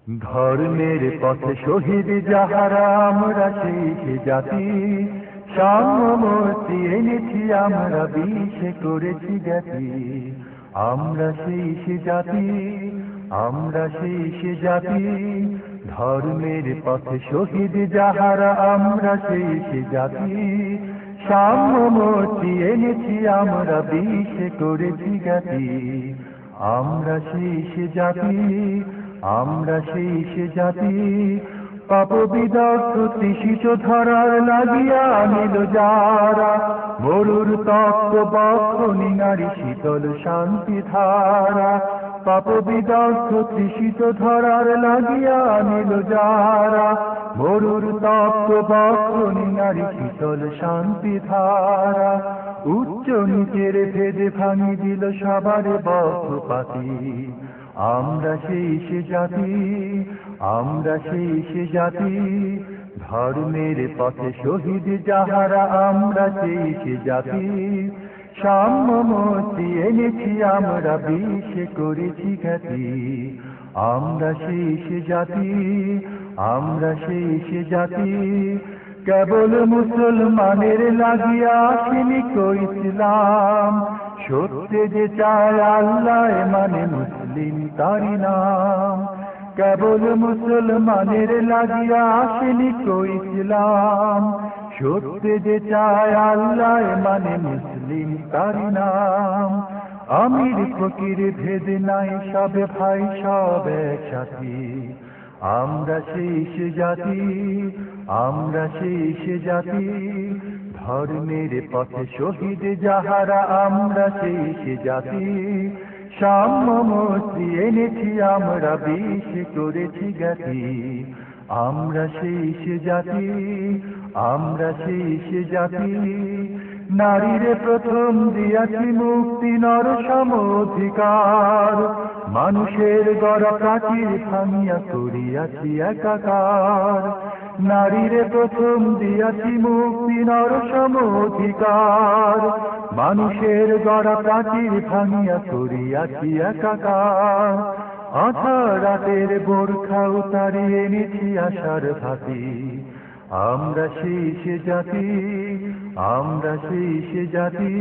ধর্মের পথে শহীদ যাহারা আমরা সেই জাতি, সাম্যমূর্তি এনেছি আমরা বিষে করেছি জ্ঞাতি। আমরা সেই জাতি, আমরা সেই জাতি, ধর্মের পথে শহীদ যাহারা আমরা সেই জাতি, সাম্যমূর্তি এনেছি আমরা বিষে করেছি জ্ঞাতি। আমরা সেই জাতি, আমরা সেই জাতি, পাপ বিদগ্ধ তৃষিত ধরার লাগিয়া নিল যারা, মরুর তপ্ত বক্ষনি নারী শীতল শান্তি ধারা। পাপ বিদগ্ধ তৃষিত ধরার লাগিয়া নিল যারা, মরুর তপ্ত বক্ষনি নারী শীতল শান্তি ধারা। উচ্চ নিচের ভেদে ভাঙি দিল সবার পক্ষপাতী। আমরা সেই জাতি, আমরা সেই জাতি, ধর্মের পথে শহীদ যাহারা আমরা সেই জাতি, সাম্যমূর্তি এনেছি আমরা বিষে করেছি খ্যাতি। আমরা সেই জাতি, আমরা সেই জাতি, কেবল মুসলমানের লাগিয়া আসেনি কো ইসলাম, সত্যে যে চায় আল্লাহ মানে মুসলিম তারি নাম। কেবল মুসলমানের লাগিয়া আসেনি কো ইসলাম, সত্যে যে চায় আল্লাহ মানে মুসলিম তারি নাম। আমির ফকির ভেদ নাই সব ভাই সব একসাথী। আমরা সেই জাতি, আমরা সেই জাতি, ধর্মের পথে শহীদ যাহারা আমরা সেই জাতি, সাম্যমূর্তি এনেছি আমরা বিষে করেছি জ্ঞাতি। আমরা সেই জাতি, আমরা সেই জাতি, নারীর প্রথম দিয়াছি মুক্তি নর সম অধিকার, মানুষের গড়া প্রাচীর ভাঙিয়া করিয়াছি একাকার। নারীর প্রথম দিয়াছি মুক্তি নর সম অধিকার, মানুষের গড়া প্রাচীর ভাঙিয়া করিয়াছি একাকার। আধার রাতের বোরখা উতারিয়ে এনেছি আশার ভাতি। আমরা সেই জাতি, আমরা সেই জাতি,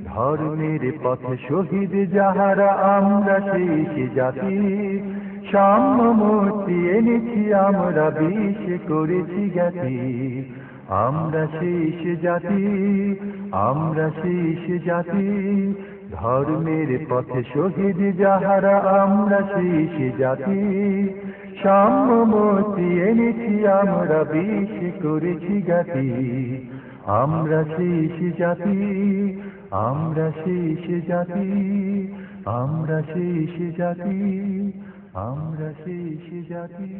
ধর্মের পথে শহীদ যাহারা আমরা সেই জাতি, সাম্যমূর্তি এনেছি আমরা বিষে করেছি জ্ঞাতি। আমরা সেই জাতি, আমরা সেই জাতি, ধর্মের পথে শহীদ যাহারা আমরা সেই জাতি, সাম্যমূর্তি এনেছি আমরা বিষে করেছি জ্ঞাতি। আমরা সেই জাতি, আমরা সেই জাতি, আমরা সেই জাতি, আমরা সেই জাতি।